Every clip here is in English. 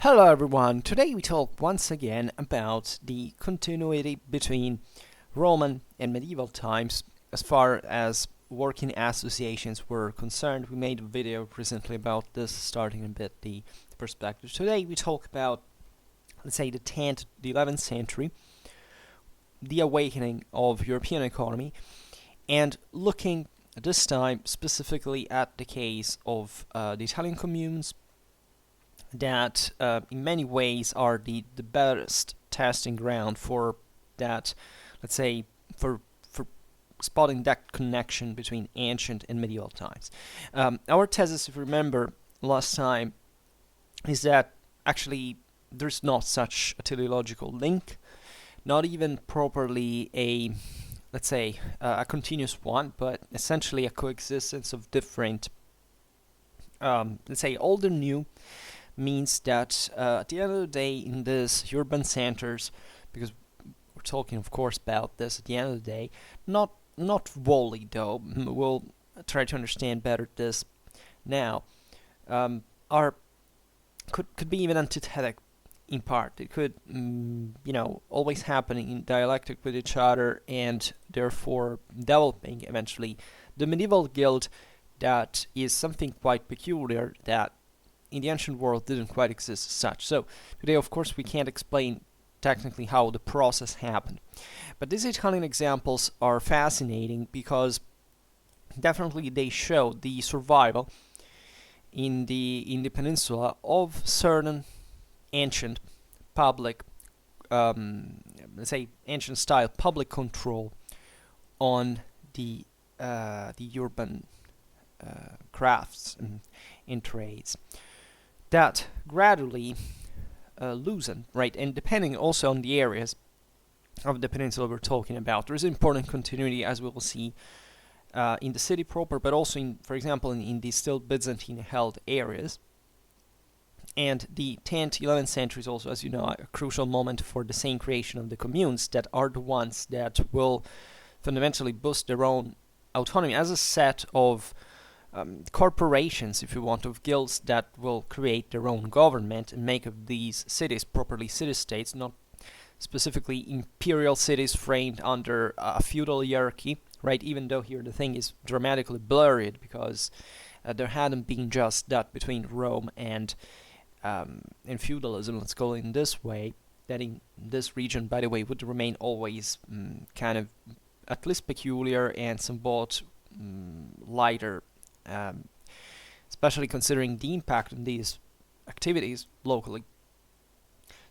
Hello everyone, today we talk once again about the continuity between Roman and medieval times as far as working associations were concerned. We made a video recently about this, starting a bit the perspective. Today we talk about, let's say, the 10th to the 11th century, the awakening of European economy, and looking this time specifically at the case of the Italian communes, that in many ways are the best testing ground for that, let's say, for spotting that connection between ancient and medieval times. Our thesis, if you remember last time, is that actually there's not such a teleological link, not even properly a, let's say, a continuous one, but essentially a coexistence of different, let's say, old and new, means that at the end of the day, in these urban centers, because we're talking, of course, about this at the end of the day, not wholly though, we'll try to understand better this now, are could be even antithetic in part. It could, always happen in dialectic with each other, and therefore developing eventually the medieval guild that is something quite peculiar that in the ancient world didn't quite exist as such. So today, of course, we can't explain technically how the process happened. But these Italian examples are fascinating because definitely they show the survival in the peninsula of certain ancient public, let's say ancient style public control on the urban crafts and trades that gradually loosen, right? And depending also on the areas of the peninsula we're talking about, there is important continuity, as we will see, in the city proper, but also in, for example, in the still Byzantine-held areas. And the 10th, 11th century is also, as you know, a crucial moment for the same creation of the communes that are the ones that will fundamentally boost their own autonomy as a set of corporations, if you want, of guilds that will create their own government and make of these cities properly city-states, not specifically imperial cities framed under a feudal hierarchy, right? Even though here the thing is dramatically blurred because there hadn't been just that between Rome and feudalism, let's call it in this way, that in this region, by the way, would remain always kind of at least peculiar and somewhat lighter, especially considering the impact on these activities locally.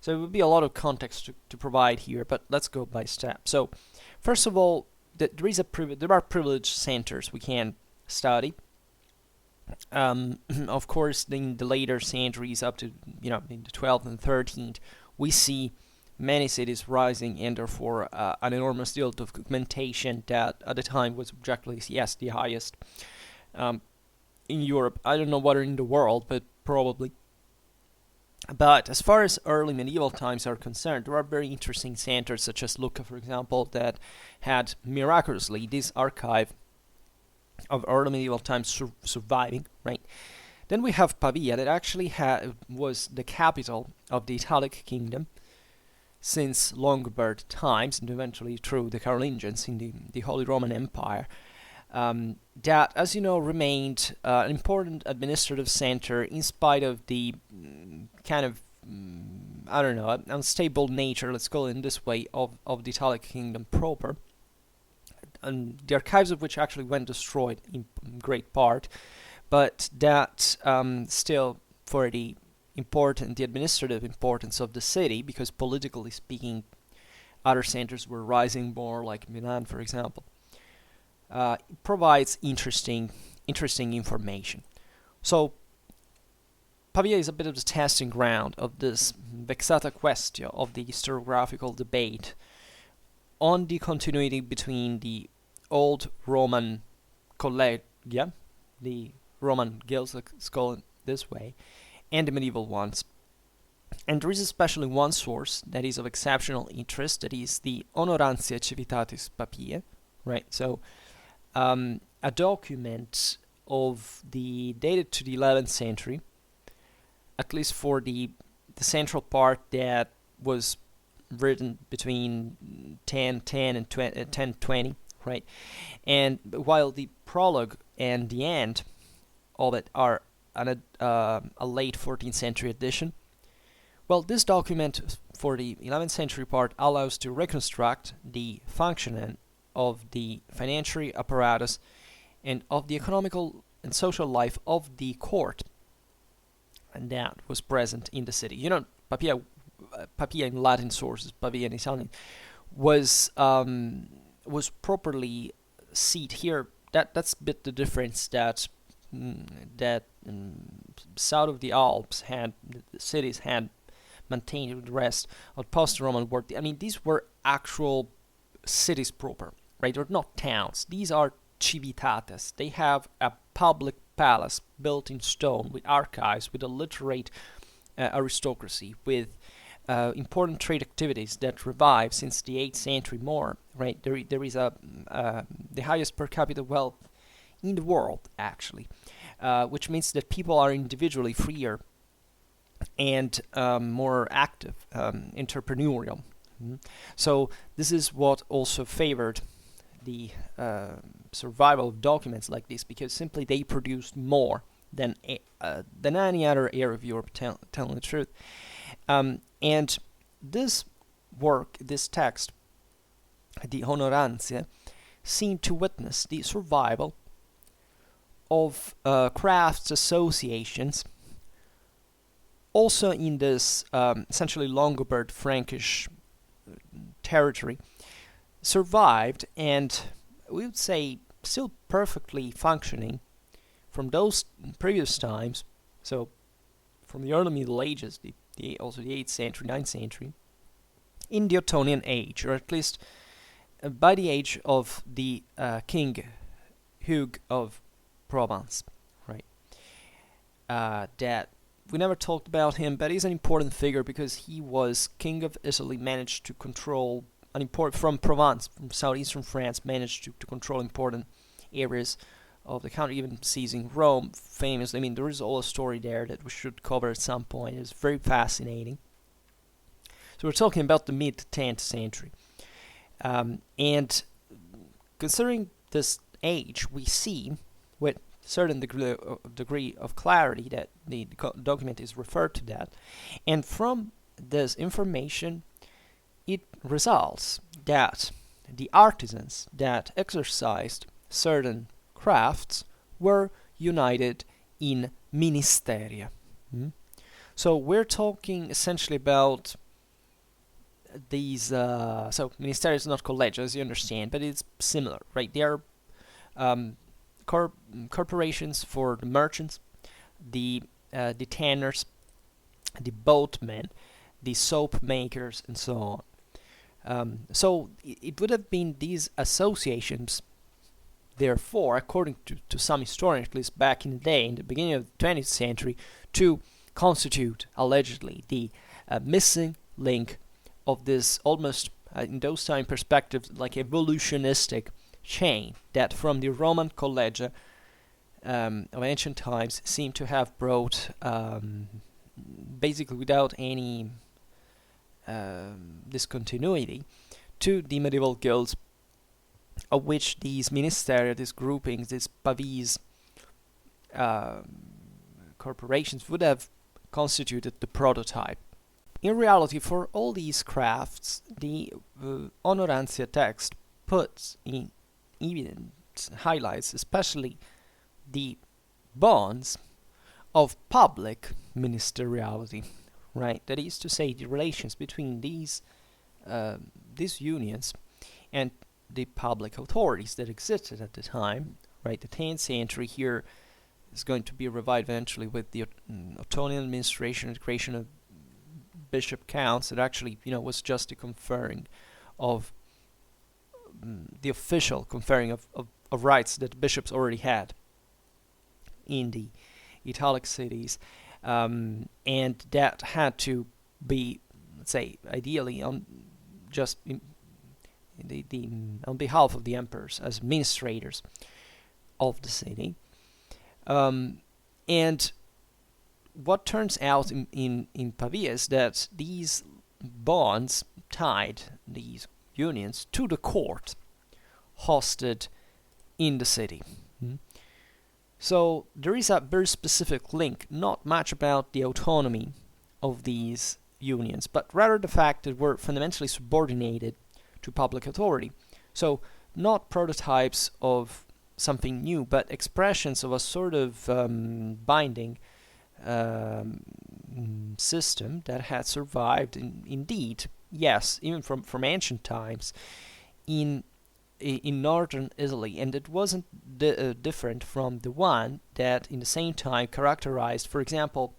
So it would be a lot of context to provide here, but let's go by step. So, first of all, there are privileged centers we can study. Of course, in the later centuries, up to in the 12th and 13th, we see many cities rising, and therefore an enormous deal of documentation that at the time was objectively, yes, the highest in Europe. I don't know whether in the world, but probably. But as far as early medieval times are concerned, there are very interesting centers, such as Lucca, for example, that had miraculously this archive of early medieval times surviving, right? Then we have Pavia, that actually was the capital of the Italic kingdom since Lombard times, and eventually through the Carolingians in the Holy Roman Empire. That, as you know, remained an important administrative center in spite of the kind of, unstable nature, let's call it in this way, of the Italic kingdom proper, and the archives of which actually went destroyed in great part, but that still, for the administrative importance of the city, because politically speaking, other centers were rising more, like Milan, for example, provides interesting information. So Pavia is a bit of the testing ground of this vexata quaestio of the historiographical debate on the continuity between the old Roman collegia, the Roman guilds, let's call it this way, and the medieval ones. And there is especially one source that is of exceptional interest, that is the Honorantia Civitatis Papiae, right? So a document dated to the 11th century, at least for the the central part that was written between 1010 and 1020, right? And while the prologue and the end of it are a late 14th century edition, well, this document for the 11th century part allows to reconstruct the functioning of the financial apparatus and of the economical and social life of the court, and that was present in the city. You know, Papia in Latin sources, Pavia in Italian, was properly seated here. That's a bit the difference that south of the Alps had the cities had maintained with the rest of post-Roman world. I mean, these were actual cities proper, right? They're not towns. These are civitates. They have a public palace built in stone with archives, with a literate aristocracy, with important trade activities that revive since the 8th century more, right? There is the highest per capita wealth in the world, actually, which means that people are individually freer and more active, entrepreneurial. So this is what also favored the survival of documents like this, because simply they produced more than any other area of Europe, telling the truth. And this work, this text, the Honorantia, seemed to witness the survival of crafts associations also in this essentially Longobarд Frankish territory, survived, and we would say still perfectly functioning from those previous times, so from the early Middle Ages, also the 8th century, 9th century, in the Ottonian age, or at least by the age of the King Hugh of Provence, right? That we never talked about him, but he's an important figure because he was king of Italy, managed to control from Provence, from southeastern France, managed to control important areas of the country, even seizing Rome famously. I mean, there is all a story there that we should cover at some point. It's very fascinating. So we're talking about the mid-10th century. And considering this age, we see with certain degree of clarity that the document is referred to that. And from this information, it results that the artisans that exercised certain crafts were united in ministeria. So we're talking essentially about these, so ministeria is not college, as you understand, but it's similar, right? They are corporations for the merchants, the tanners, the boatmen, the soap makers, and so on. So it would have been these associations, therefore, according to some historians, at least back in the day, in the beginning of the 20th century, to constitute, allegedly, the missing link of this almost, in those time perspectives, like evolutionistic chain that from the Roman collegia of ancient times seemed to have brought, basically without any discontinuity, to the medieval guilds, of which these ministeria, these groupings, these pavis corporations would have constituted the prototype. In reality, for all these crafts, the Honorantia text puts in evidence, highlights especially the bonds of public ministeriality, right? That is to say, the relations between these unions and the public authorities that existed at the time, right? The 10th century here is going to be revived eventually with the Ottonian administration and the creation of bishop counts. That actually, was just the conferring of the official conferring of rights that bishops already had in the Italic cities, and that had to be, let's say, ideally on just on behalf of the emperors as administrators of the city, and what turns out in Pavia is that these bonds tied these unions to the court hosted in the city. So there is a very specific link, not much about the autonomy of these unions, but rather the fact that we're fundamentally subordinated to public authority. So not prototypes of something new, but expressions of a sort of binding system that had survived, indeed, yes, even from ancient times, in northern Italy, and it wasn't different from the one that in the same time characterized, for example,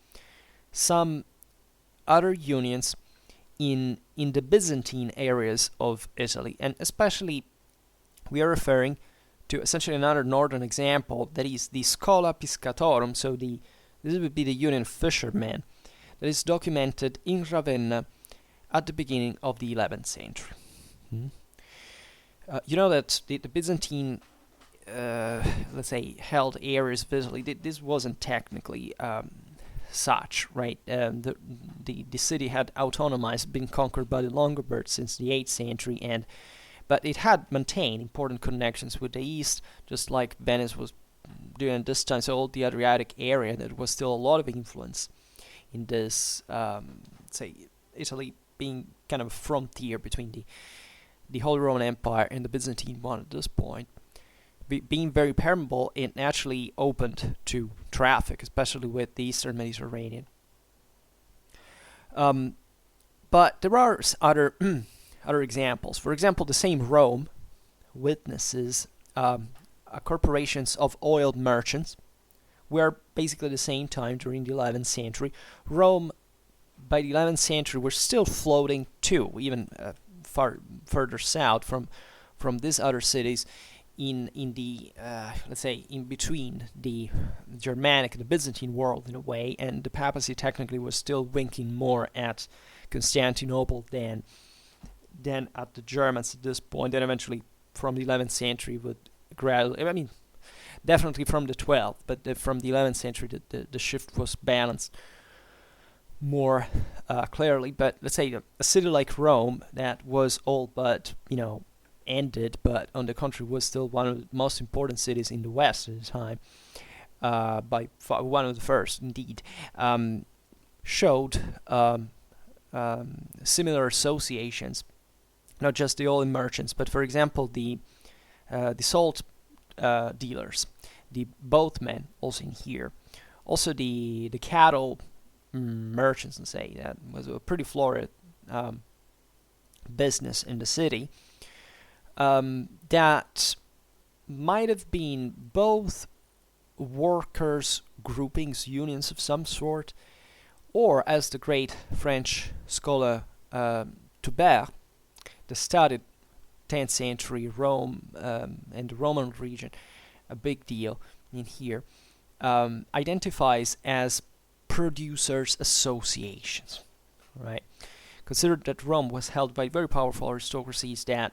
some other unions in the Byzantine areas of Italy, and especially we are referring to essentially another northern example, that is the Schola Piscatorum, so this would be the union of fishermen, that is documented in Ravenna at the beginning of the 11th century. You know that the Byzantine, let's say, held areas of Italy, this wasn't technically such, right? The city had autonomized, been conquered by the Longobards since the 8th century, but it had maintained important connections with the East, just like Venice was doing at this time. So all the Adriatic area, there was still a lot of influence in this, say, Italy being kind of a frontier between the Holy Roman Empire and the Byzantine one at this point. Being very permeable, it naturally opened to traffic, especially with the Eastern Mediterranean. But there are other other examples. For example, the same Rome witnesses corporations of oil merchants, where basically at the same time during the 11th century, Rome by the 11th century were still floating too, even further south from these other cities in the let's say in between the Germanic and the Byzantine world in a way, and the papacy technically was still winking more at Constantinople than at the Germans at this point. Then eventually from the 11th century would gradually, I mean, definitely from the 12th, but from the 11th century the shift was balanced more clearly. But let's say a city like Rome that was all but, ended, but on the contrary was still one of the most important cities in the West at the time, by far one of the first indeed, showed similar associations, not just the oil merchants, but for example the salt dealers, the boatmen also in here, also the cattle merchants, and say that was a pretty florid business in the city, that might have been both workers' groupings, unions of some sort, or, as the great French scholar Toubert, that studied 10th century Rome and the Roman region, a big deal in here, identifies as producers' associations, right? Consider that Rome was held by very powerful aristocracies that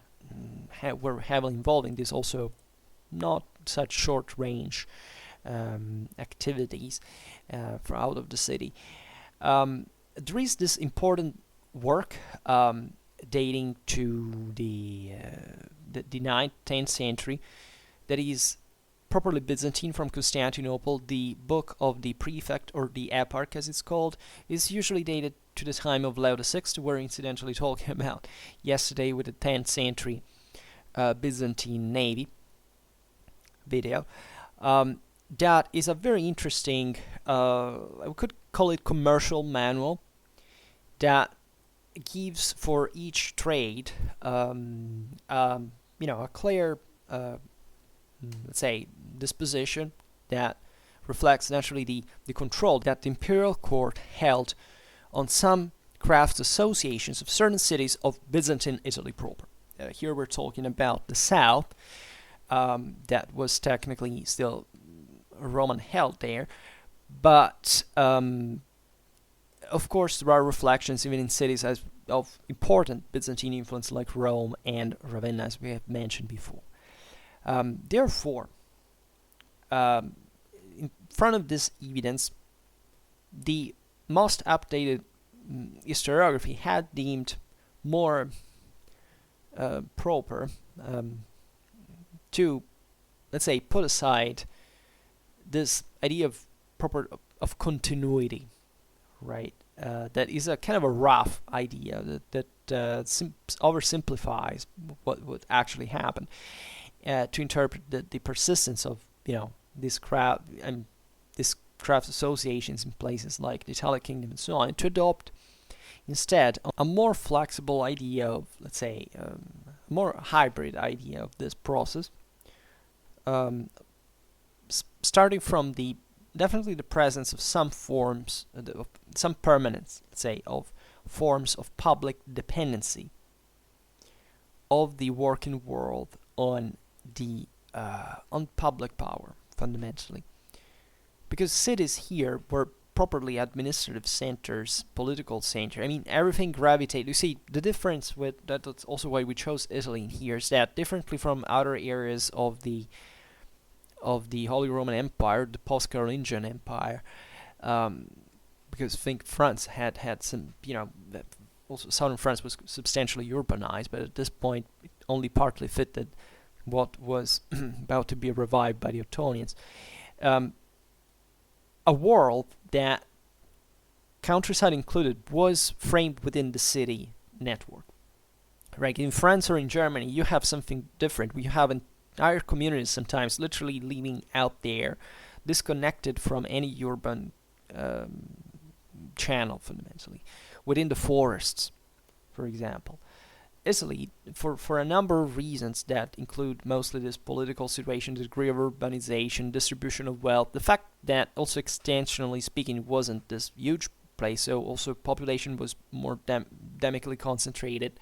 were heavily involved in this also not such short range activities for out of the city. There is this important work dating to the 9th, 10th century that is properly Byzantine, from Constantinople. The book of the prefect, or the eparch as it's called, is usually dated to the time of Leo VI, we're incidentally talking about yesterday with the 10th century Byzantine navy video. That is a very interesting, we could call it commercial manual, that gives for each trade a clear let's say disposition that reflects naturally the control that the imperial court held on some crafts associations of certain cities of Byzantine Italy proper. Here we're talking about the south, that was technically still Roman held there, but of course there are reflections even in cities of important Byzantine influence like Rome and Ravenna, as we have mentioned before. Therefore, in front of this evidence, the most updated historiography had deemed more proper to, let's say, put aside this idea of continuity, right? That is a kind of a rough idea that oversimplifies what would actually happen, to interpret the persistence of this craft and this craft associations in places like the Italic Kingdom and so on, and to adopt instead a more flexible idea of, let's say, a more hybrid idea of this process, starting from definitely the presence of some forms, of some permanence, let's say, of forms of public dependency of the working world on public power, fundamentally. Because cities here were properly administrative centers, political center. I mean, everything gravitated. You see, the difference with that's also why we chose Italy in here, is that differently from other areas of the Holy Roman Empire, the post-Carolingian Empire, because I think France had some, also southern France was substantially urbanized, but at this point it only partly fitted what was about to be revived by the Ottonians. A world that, countryside included, was framed within the city network. Right? In France or in Germany, you have something different. You have entire communities sometimes literally living out there, disconnected from any urban channel, fundamentally, within the forests, for example. Italy, for a number of reasons that include mostly this political situation, the degree of urbanization, distribution of wealth, the fact that also extensionally speaking it wasn't this huge place, so also population was more demically concentrated,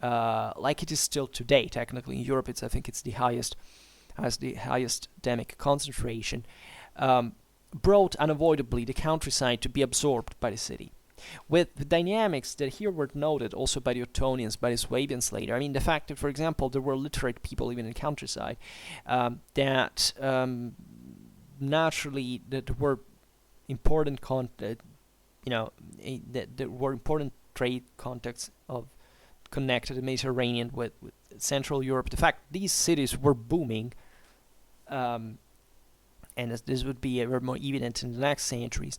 like it is still today. Technically in Europe, I think it's the highest demic concentration, brought unavoidably the countryside to be absorbed by the city. With the dynamics that here were noted also by the Ottonians, by the Swabians later. I mean, the fact that, for example, there were literate people even in the countryside, that naturally that there were important that there were important trade contacts connected the Mediterranean with Central Europe. The fact these cities were booming, and this would be ever more evident in the next centuries,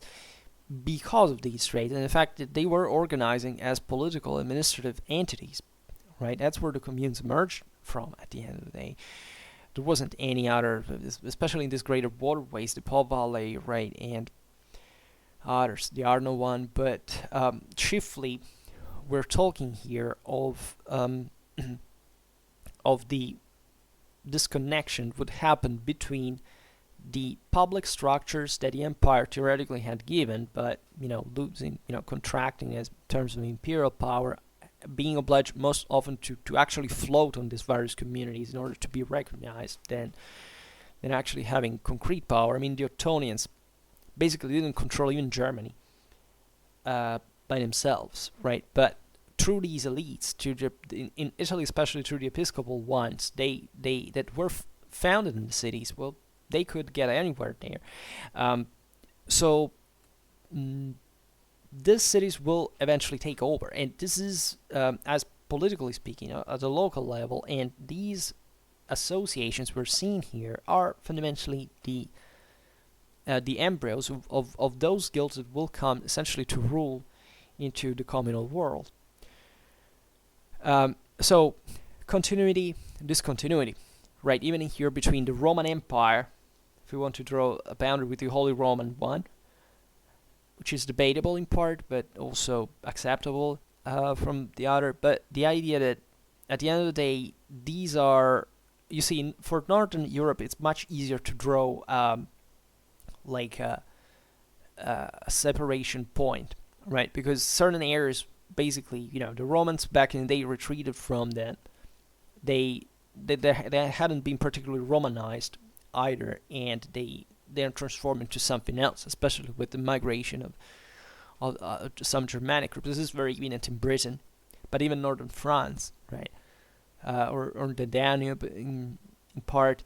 because of these trades and the fact that they were organizing as political administrative entities, right? That's where the communes emerged from at the end of the day. There wasn't any other, especially in these greater waterways, the Po Valley, right, and others, the Arno one, but chiefly we're talking here of the disconnection would happen between the public structures that the empire theoretically had given, but losing, contracting as terms of imperial power, being obliged most often to actually float on these various communities in order to be recognized, than actually having concrete power. I mean, the Ottonians basically didn't control even Germany by themselves, right? But through these elites, in Italy especially through the episcopal ones, they that were founded in the cities, well, they could get anywhere there. These cities will eventually take over, and this is, as politically speaking, at a local level, and these associations we're seeing here are fundamentally the embryos of those guilds that will come essentially to rule into the communal world. So, continuity, discontinuity, right? Even in here between the Roman Empire, if we want to draw a boundary with the Holy Roman one, which is debatable in part, but also acceptable from the other. But the idea that at the end of the day, these are, you see, for Northern Europe, it's much easier to draw like a separation point, right? Because certain areas, basically, the Romans back in the day retreated from them. They hadn't been particularly Romanized either, and they are transformed into something else, especially with the migration of some Germanic groups. This is very evident in Britain, but even northern France, right, or the Danube in part,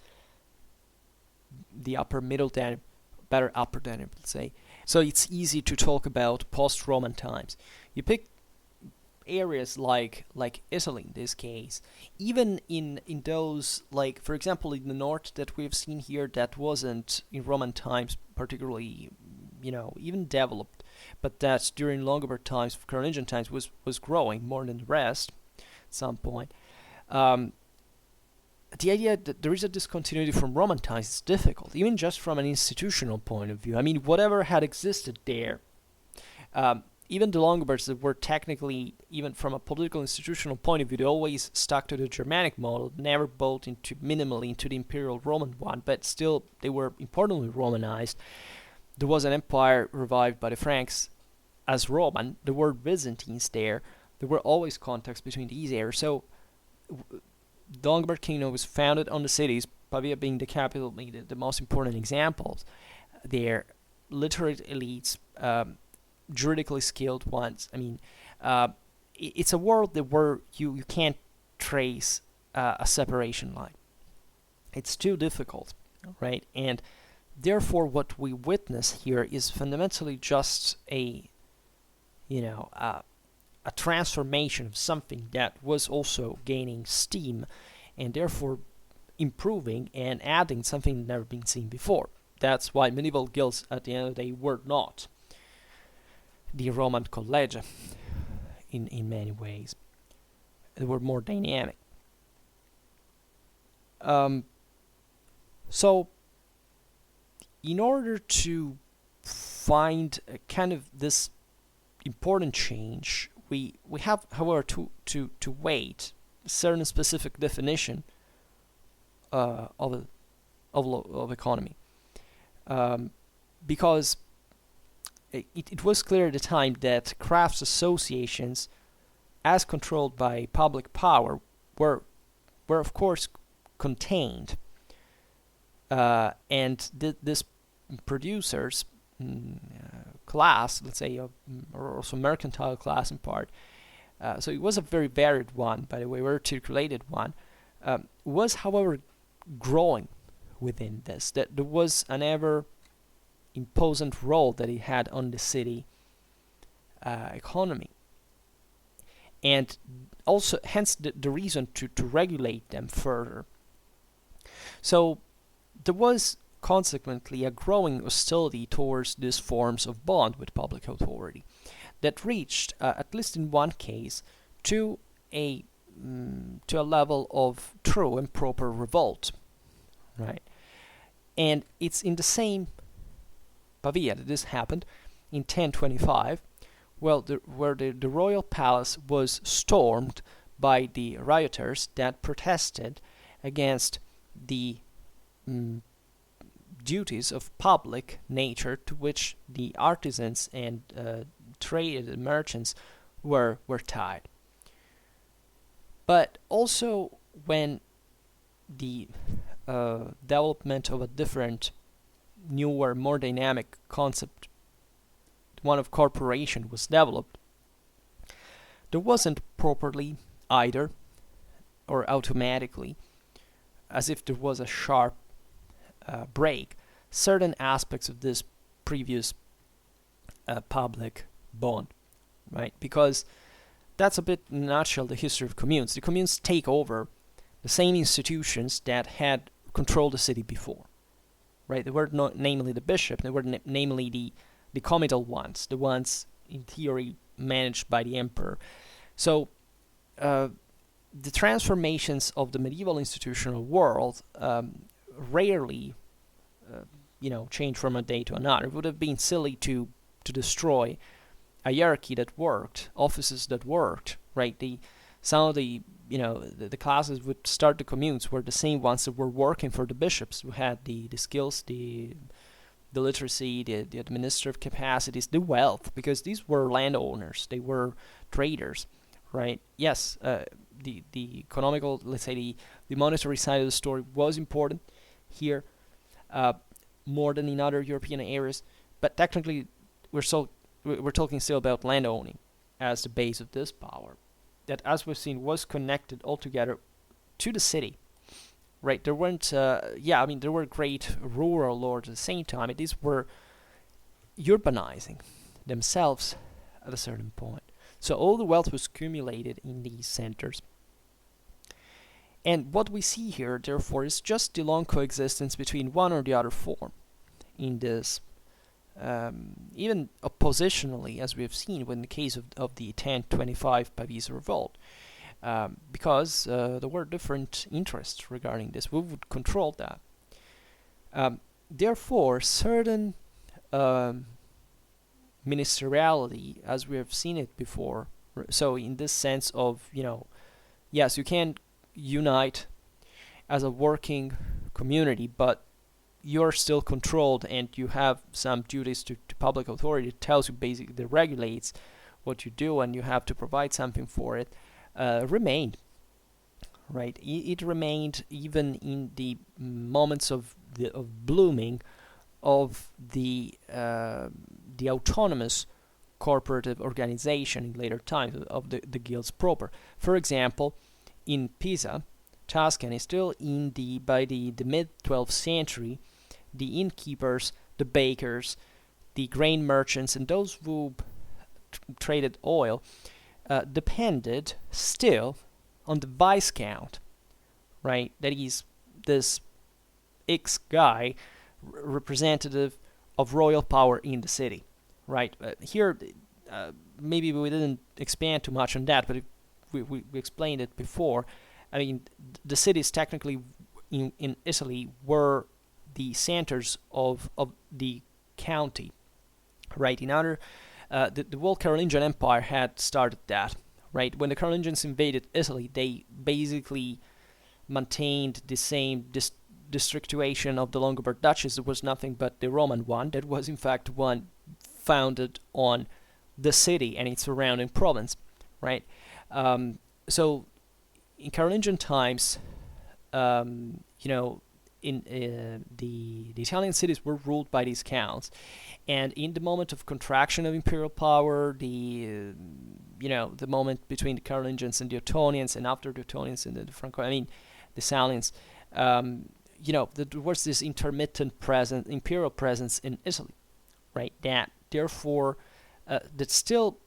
the upper middle Danube, better upper Danube, let's say, So it's easy to talk about post-Roman times. You pick areas like Italy in this case, even in those, like for example in the north that we've seen here, that wasn't in Roman times particularly, even developed, but that during Longobards times, Carolingian times was growing more than the rest at some point. The idea that there is a discontinuity from Roman times is difficult, even just from an institutional point of view. I mean, whatever had existed there, even the Longobards that were technically, even from a political institutional point of view, they always stuck to the Germanic model, never bought minimally into the imperial Roman one, but still they were importantly Romanized. There was an empire revived by the Franks as Roman. There were Byzantines there. There were always contacts between these areas. So the Longobard kingdom was founded on the cities, Pavia being the capital, being the most important examples. Their literate elites, juridically skilled ones. I mean, it's a world where you can't trace a separation line. It's too difficult, right? And therefore, what we witness here is fundamentally just a transformation of something that was also gaining steam, and therefore improving and adding something never been seen before. That's why medieval guilds, at the end of the day, were not the Roman collegia in many ways. They were more dynamic. So, in order to find a kind of this important change, we have, however, to wait a certain specific definition of economy, because it was clear at the time that crafts associations, as controlled by public power, were of course contained, and this producers class, let's say, or also mercantile class in part, so it was a very varied one, by the way, very articulated one, was however growing within this, that there was an ever imposant role that it had on the city economy, and also hence the reason to regulate them further. So there was consequently a growing hostility towards these forms of bond with public authority that reached, at least in one case, to a level of true and proper revolt, right? And it's in the same Pavia that this happened in 1025, where the royal palace was stormed by the rioters that protested against the duties of public nature to which the artisans and trade merchants were tied. But also when the development of a different, newer, more dynamic concept, one of corporation, was developed, there wasn't properly either, or automatically, as if there was a sharp break, certain aspects of this previous public bond, right? Because that's a bit, in a nutshell, the history of communes. The communes take over the same institutions that had controlled the city before, right? They were not namely the bishop, they were namely the comital ones, the ones in theory managed by the emperor. So the transformations of the medieval institutional world rarely change from a day to another. It would have been silly to destroy a hierarchy that worked, offices that worked, right? Some of the classes would start the communes were the same ones that were working for the bishops, who had the skills, the literacy, the administrative capacities, the wealth, because these were landowners, they were traders, right? Yes, the economical, let's say the monetary side of the story was important here, more than in other European areas, but technically we're talking still about land owning as the base of this power, that, as we've seen, was connected altogether to the city, right? There weren't, there were great rural lords at the same time, and these were urbanizing themselves at a certain point. So all the wealth was accumulated in these centers. And what we see here, therefore, is just the long coexistence between one or the other form in this, even oppositionally, as we have seen in the case of the 1025 Pavese revolt, because there were different interests regarding this. We would control that. Therefore, certain ministeriality, as we have seen it before, so in this sense of, yes, you can unite as a working community, but you're still controlled and you have some duties to public authority. It tells you basically, that regulates what you do and you have to provide something for it, remained. Right, it remained even in the moments of blooming of the autonomous corporative organization in later times of the guilds proper. For example, in Pisa, Tuscany, still by the mid 12th century, the innkeepers, the bakers, the grain merchants, and those who traded oil depended still on the viscount, right? That is this X guy, representative of royal power in the city, right? Here, maybe we didn't expand too much on that, but we explained it before. I mean, the cities technically in Italy were the centers of the county, right? In other, the whole Carolingian Empire had started that, right? When the Carolingians invaded Italy, they basically maintained the same districtuation of the Longobards duchies. There was nothing but the Roman one, that was in fact one founded on the city and its surrounding province, right? So in Carolingian times, in the Italian cities were ruled by these counts, and in the moment of contraction of imperial power, the moment between the Carolingians and the Ottonians, and after the Ottonians and the the Salians, there was this intermittent imperial presence in Italy, right? That therefore, that still,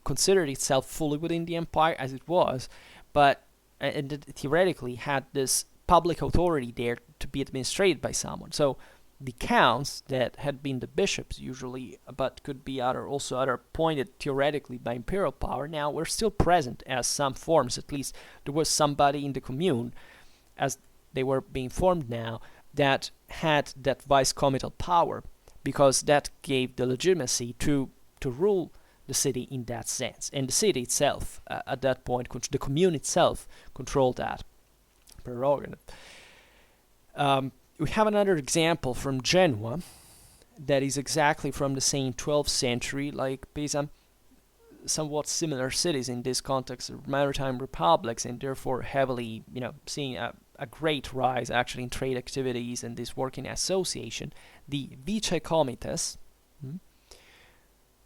considered itself fully within the empire as it was, but and theoretically had this public authority there to be administrated by someone. So the counts that had been the bishops usually, but could be also appointed theoretically by imperial power, now were still present as some forms. At least there was somebody in the commune, as they were being formed now, that had that vice-comital power, because that gave the legitimacy to rule the city in that sense. And the city itself, at that point, the commune itself, controlled that prerogative. We have another example from Genoa that is exactly from the same 12th century, like Pisa, somewhat similar cities in this context of maritime republics, and therefore heavily, seeing a great rise actually in trade activities and this working association. The Vice Comites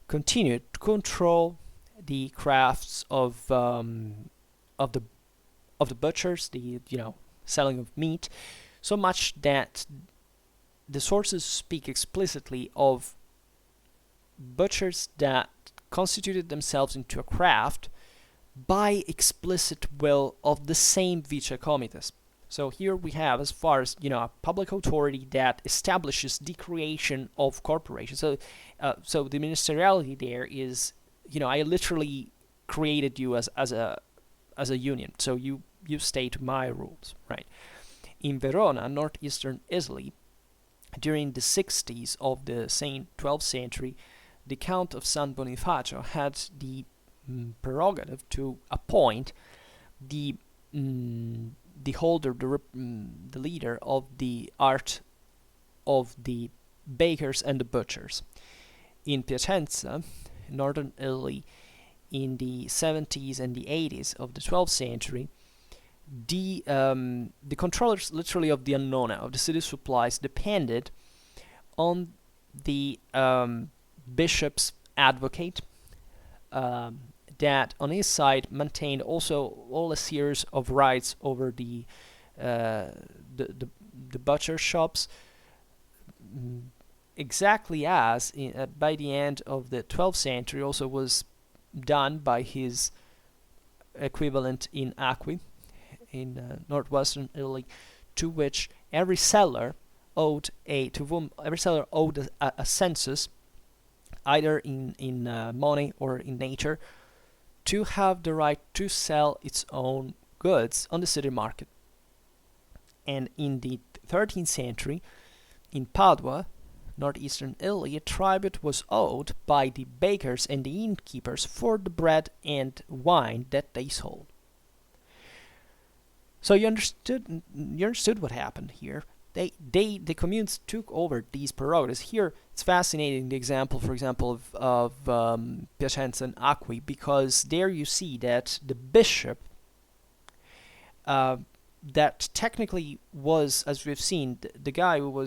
continued to control the crafts of the butchers, the selling of meat, so much that the sources speak explicitly of butchers that constituted themselves into a craft by explicit will of the same Vice Comites. So here we have, as far as a public authority that establishes the creation of corporations. So the ministeriality there is, I literally created you as a union. So you stay to my rules, right? In Verona, northeastern Italy, during the 60s of the same 12th century, the Count of San Bonifacio had the prerogative to appoint the holder, the leader of the art of the bakers and the butchers. In Piacenza, northern Italy, in the 70s and the 80s of the 12th century, the controllers literally of the annona, of the city supplies, depended on the bishop's advocate, that on his side maintained also all a series of rights over the butcher shops, exactly as by the end of the 12th century also was done by his equivalent in Acqui, in northwestern Italy, to which every seller owed a census, either in money or in nature, to have the right to sell its own goods on the city market. And in the 13th century, in Padua, northeastern Italy, a tribute was owed by the bakers and the innkeepers for the bread and wine that they sold. So you understood what happened here. The communes took over these prerogatives. Here, it's fascinating, the example, for example, of Piacenza and Acqui, because there you see that the bishop, that technically was, as we've seen, the guy who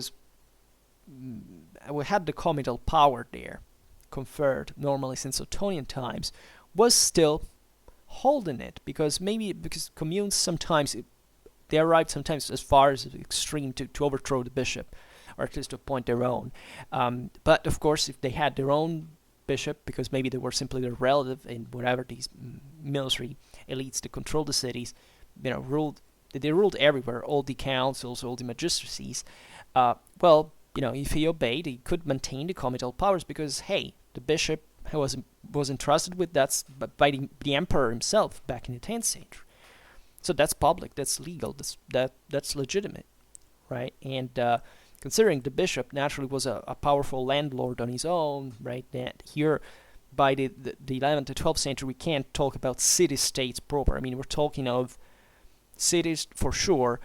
had the communal power there, conferred normally since Ottonian times, was still holding it, because communes sometimes they arrived sometimes as far as the extreme to overthrow the bishop, or at least to appoint their own. But of course, if they had their own bishop, because maybe they were simply their relative, and whatever these military elites that controlled the cities, they ruled everywhere, all the councils, all the magistracies. Well, if he obeyed, he could maintain the communal powers, because hey, the bishop was entrusted with that by the emperor himself back in the 10th century. So that's public, that's legal, that's legitimate, right? And considering the bishop naturally was a powerful landlord on his own, right? That here, by the 11th to 12th century, we can't talk about city-states proper. I mean, we're talking of cities for sure,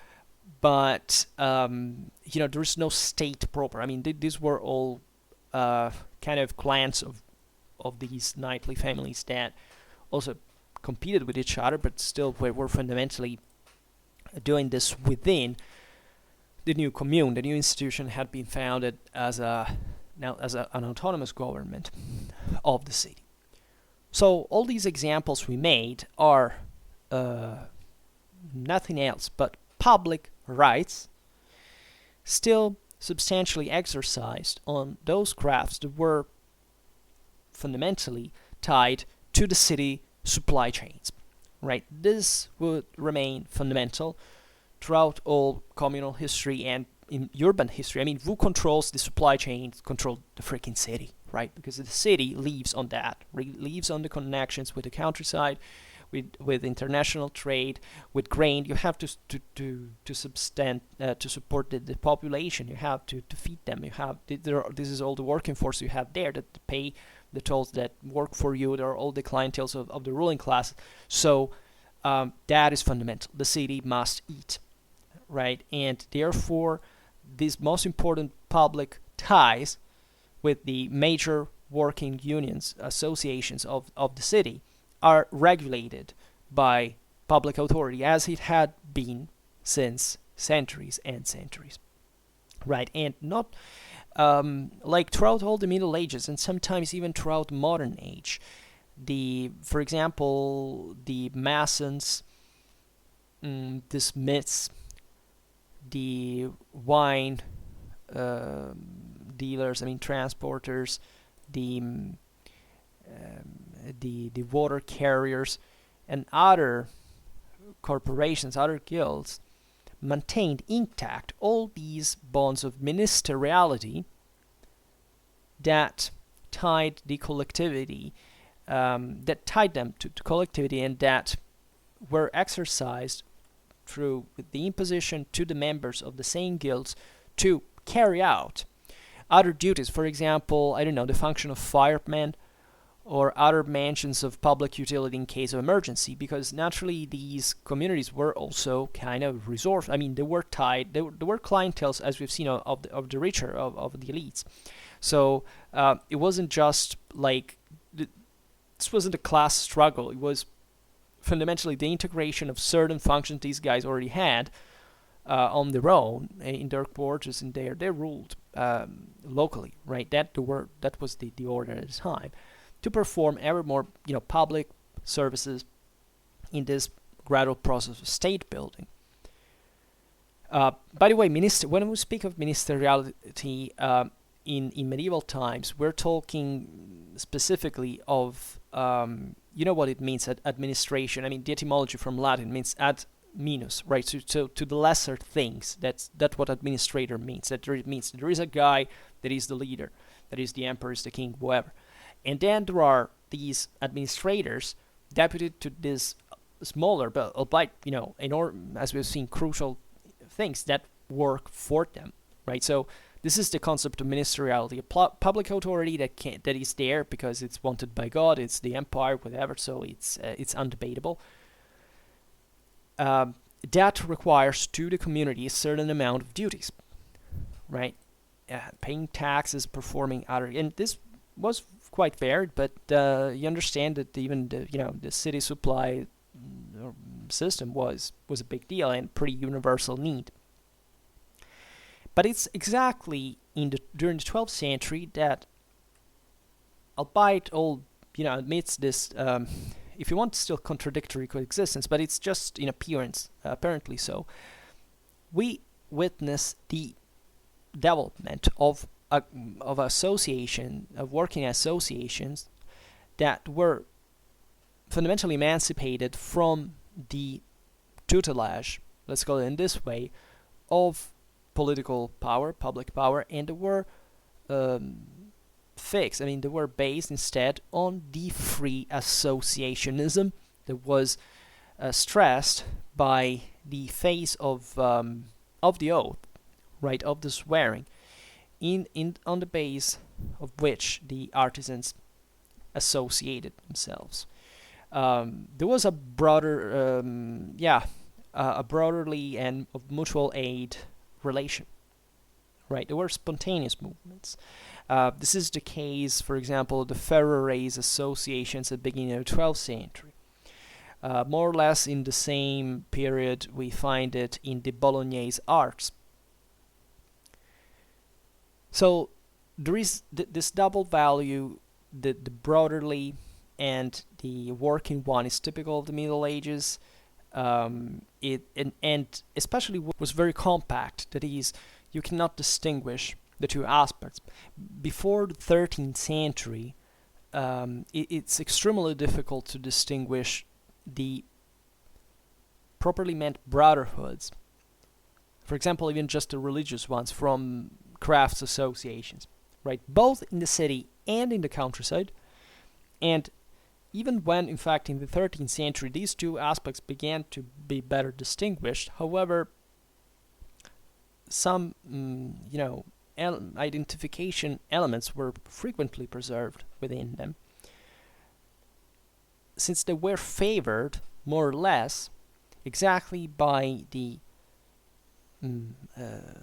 but there is no state proper. I mean, these were all kind of clans of these knightly families that also competed with each other, but still were fundamentally doing this within the new commune. The new institution had been founded as an autonomous government of the city. So all these examples we made are nothing else but public rights still substantially exercised on those crafts that were fundamentally tied to the city supply chains, right? This would remain fundamental throughout all communal history and in urban history. I mean, who controls the supply chains control the freaking city, right? Because the city lives on that, lives on the connections with the countryside, with international trade, with grain. You have to support the population. You have to feed them. This is all the working force you have there that pay the tolls that work for you. There are all the clienteles of the ruling class. So that is fundamental. The city must eat, right? And therefore, these most important public ties with the major working unions, associations of the city, are regulated by public authority, as it had been since centuries and centuries, right? And not like throughout all the Middle Ages, and sometimes even throughout modern age, for example, the masons, the smiths, the wine dealers, transporters, the water carriers, and other corporations, other guilds, maintained intact all these bonds of ministeriality that tied the collectivity, that tied them to collectivity, and that were exercised through the imposition to the members of the same guilds to carry out other duties. For example, the function of firemen, or other mentions of public utility in case of emergency, because naturally these communities were also kind of resource. They were tied. They were clienteles, as we've seen, of the richer, of the elites. So it wasn't just like this wasn't a class struggle. It was fundamentally the integration of certain functions these guys already had on their own in their quarters, and they ruled locally, right? That was the order at the time, to perform ever more public services in this gradual process of state building. By the way, when we speak of ministeriality in medieval times, we're talking specifically of, you know what it means, administration. I mean, the etymology from Latin means ad minus, right? So to the lesser things, that's what administrator means. It means that there is a guy that is the leader, that is the emperor, is the king, whoever. And then there are these administrators deputed to this smaller, but albeit, as we've seen, crucial things that work for them, right? So this is the concept of ministeriality, a public authority that is there because it's wanted by God, it's the empire, whatever. So it's undebatable. That requires to the community a certain amount of duties, right? Paying taxes, performing other, and this was quite varied, but you understand that even the city supply system was a big deal and pretty universal need. But it's exactly during the 12th century that, albeit all admits this, if you want, still contradictory coexistence, but it's just in appearance, apparently so, we witness the development of working associations that were fundamentally emancipated from the tutelage, let's call it in this way, of political power, public power, and they were fixed. I mean, they were based instead on the free associationism that was stressed by the phase of the oath, right, of the swearing, on the base of which the artisans associated themselves. There was a broader, a brotherly and of mutual aid relation, right? There were spontaneous movements. This is the case, for example, the Ferrarese associations at the beginning of the 12th century. More or less in the same period, we find it in the Bolognese arts. So there is this double value, the brotherly and the working one is typical of the Middle Ages. And especially was very compact. That is, you cannot distinguish the two aspects. Before the 13th century, it's extremely difficult to distinguish the properly meant brotherhoods. For example, even just the religious ones from crafts associations, right? Both in the city and in the countryside. And even when, in fact, in the 13th century, these two aspects began to be better distinguished, however, some, identification elements were frequently preserved within them, since they were favored, more or less, exactly by the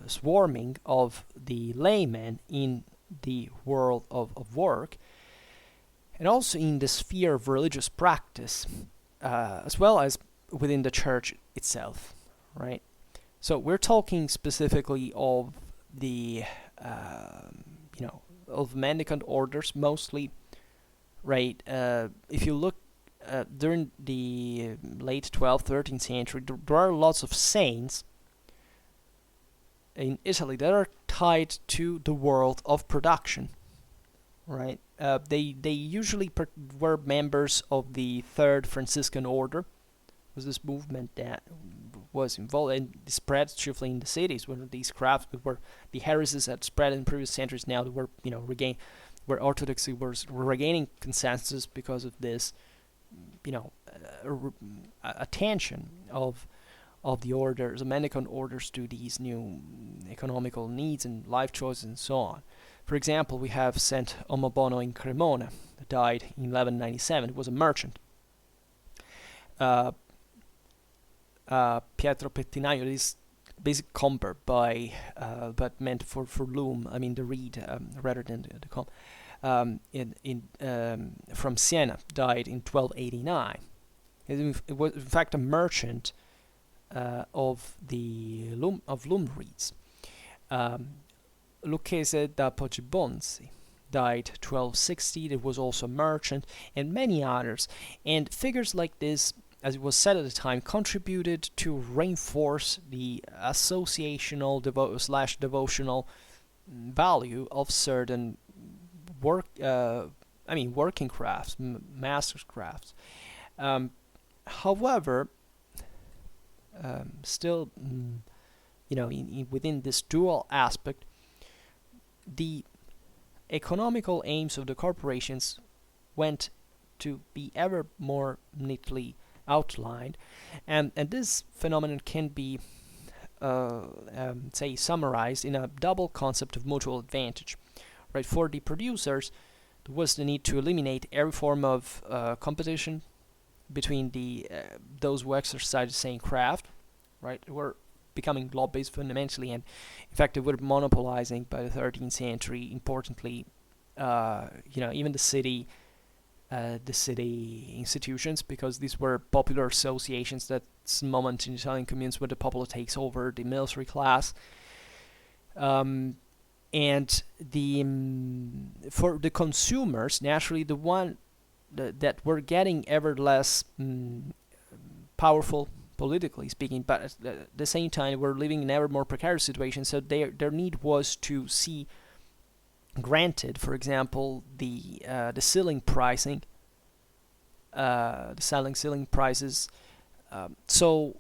swarming of the laymen in the world of work, and also in the sphere of religious practice, as well as within the church itself, right? So we're talking specifically of the, of mendicant orders mostly, right? If you look during the late 12th, 13th century, there are lots of saints in Italy that are tied to the world of production, right? They usually were members of the Third Franciscan Order. It was this movement that was involved and spread chiefly in the cities, where these crafts were the heresies that spread in previous centuries. Now they were where orthodoxy was regaining consensus because of this, attention of the orders, the mendicant orders, to these new economical needs and life choices and so on. For example, we have Saint Omobono in Cremona, that died in 1197. He was a merchant. Pietro Pettinaio is basic comber by, but meant for loom. I mean the reed rather than the comb. From Siena, died in 1289. It was in fact a merchant of loom reeds. Lucchese da Poggibonsi died 1260. There was also a merchant, and many others. And figures like this, as it was said at the time, contributed to reinforce the associational / devotional value of certain working crafts, master's crafts. However, still, within this dual aspect, the economical aims of the corporations went to be ever more neatly outlined, and this phenomenon can be say summarized in a double concept of mutual advantage. Right, for the producers, there was the need to eliminate every form of competition between those who exercised the same craft. Right, they were becoming law-based fundamentally, and in fact they were monopolizing by the 13th century. Importantly, even the city institutions, because these were popular associations. That's the moment in Italian communes where the populace takes over the military class. And for the consumers, naturally, the one that were getting ever less powerful politically speaking, but at the same time we're living in ever more precarious situations. So their need was to see granted, for example, the ceiling pricing, the ceiling prices. So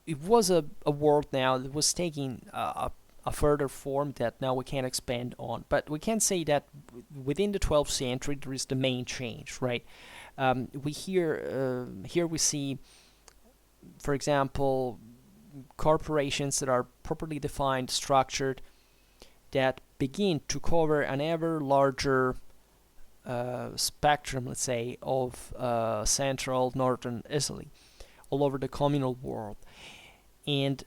it was a world now that was taking a further form that now we can't expand on. But we can say that within the 12th century there is the main change, right? Here we see, for example, corporations that are properly defined, structured, that begin to cover an ever larger spectrum, let's say, of central northern Italy, all over the communal world. And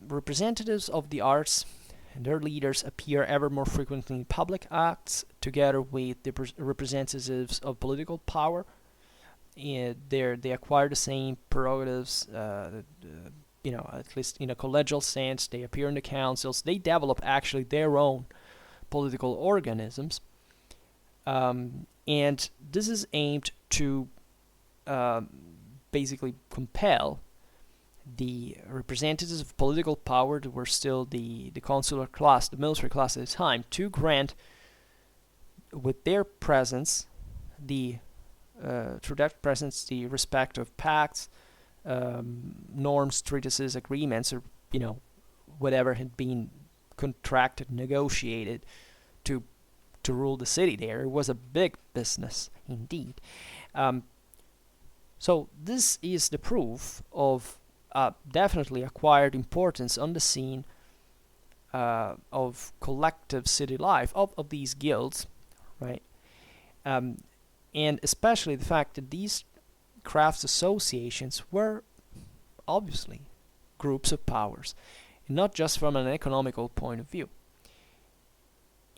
representatives of the arts and their leaders appear ever more frequently in public acts, together with the representatives of political power. And they acquire the same prerogatives, at least in a collegial sense. They appear in the councils. They develop actually their own political organisms. And this is aimed to basically compel the representatives of political power, that were still the consular class, the military class at the time, to grant, with their presence, through that presence, the respective pacts, norms, treatises, agreements, or whatever had been contracted, negotiated to rule the city there. It was a big business indeed. So this is the proof of definitely acquired importance on the scene of collective city life of these guilds, right? And especially the fact that these crafts associations were obviously groups of powers, not just from an economical point of view.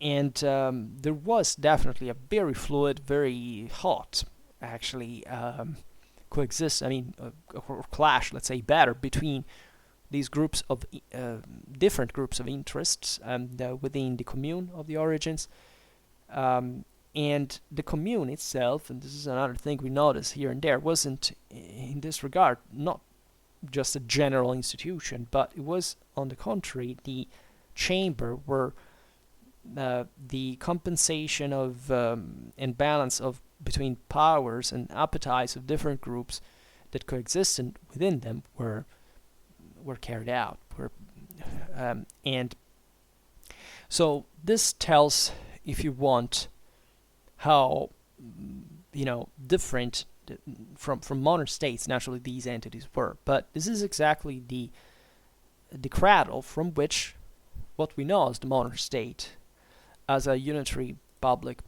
And there was definitely a very fluid, very hot, actually, clash, let's say, better, between these groups of different groups of interests within the commune of the origins. And the commune itself, and this is another thing we notice here and there, wasn't, in this regard, not just a general institution, but it was, on the contrary, the chamber where the compensation of and balance of between powers and appetites of different groups that coexisted within them were carried out. And so this tells, if you want, how different from modern states naturally these entities were. But this is exactly the cradle from which what we know as the modern state, as a unitary public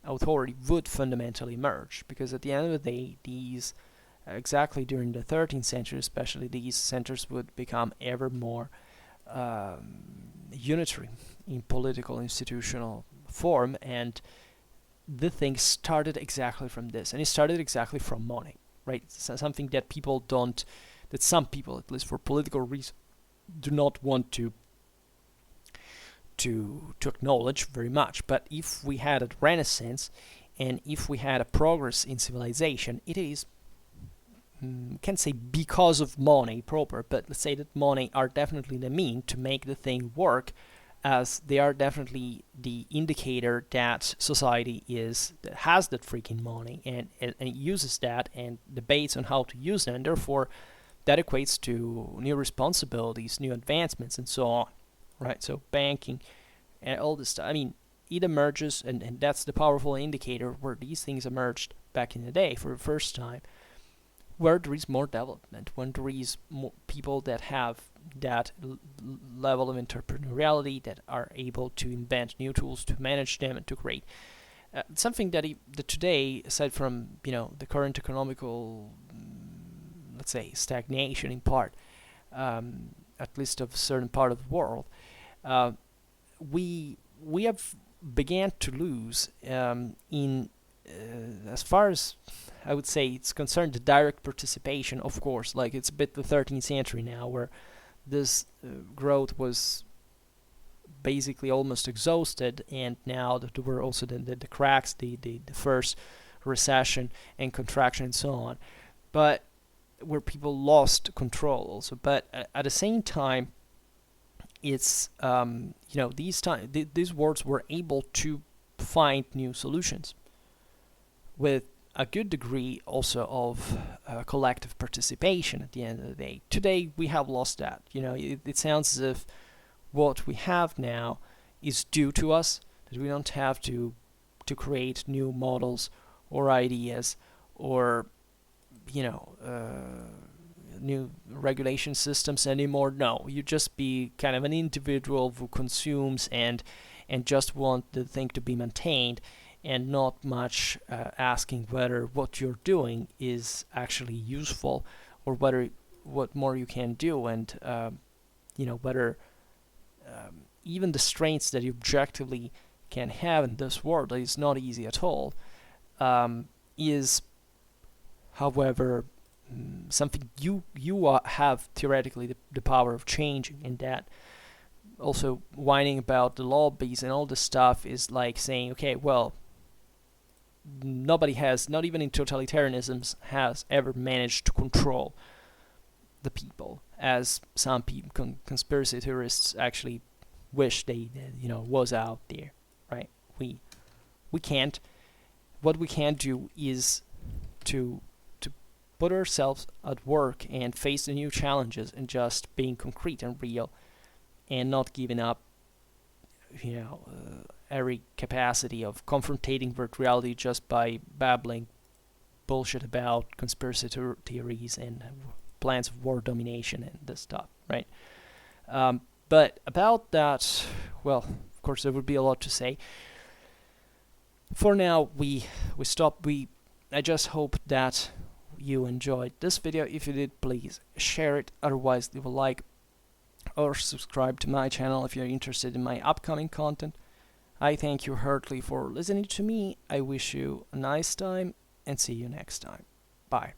authority, would fundamentally emerge. Because at the end of the day, these, exactly during the 13th century especially, these centers would become ever more unitary in political institutional form. And the thing started exactly from this, and it started exactly from money, right? It's something that some people, at least for political reasons, do not want to acknowledge very much. But if we had a renaissance, and if we had a progress in civilization, it is, can't say because of money proper, but let's say that money are definitely the mean to make the thing work as they are definitely the indicator that society has that freaking money and uses that and debates on how to use it, and therefore that equates to new responsibilities, new advancements, and so on, right? So banking and all this stuff. I mean, it emerges, and that's the powerful indicator where these things emerged back in the day for the first time, where there is more development, when there is more people that have that level of entrepreneuriality, that are able to invent new tools to manage them and to create something that today, aside from the current economical, let's say, stagnation in part, at least of a certain part of the world, we have began to lose in as far as I would say it's concerned, the direct participation. Of course, like it's a bit the 13th century now, where this growth was basically almost exhausted, and now that there were also the cracks, the first recession and contraction and so on, but where people lost control also. But at the same time, it's these words were able to find new solutions with a good degree also of collective participation at the end of the day. Today we have lost that. It sounds as if what we have now is due to us, that we don't have to create new models or ideas or new regulation systems anymore. No, you just be kind of an individual who consumes and just want the thing to be maintained, and not much asking whether what you're doing is actually useful, or what more you can do, and whether even the strengths that you objectively can have in this world, that is not easy at all, is, however, something you have theoretically the power of changing. And that also whining about the lobbies and all this stuff is like saying, okay, well, nobody has, not even in totalitarianisms, has ever managed to control the people, as some people, conspiracy theorists, actually wish they was out there, right? We can't. What we can do is to put ourselves at work and face the new challenges, and just being concrete and real, and not giving up every capacity of confrontating with reality just by babbling bullshit about conspiracy theories and plans of world domination and this stuff, right? But about that, well, of course there would be a lot to say. For now, we stop. I just hope that you enjoyed this video. If you did, please share it. Otherwise, leave a like or subscribe to my channel if you're interested in my upcoming content. I thank you heartily for listening to me. I wish you a nice time, and see you next time. Bye.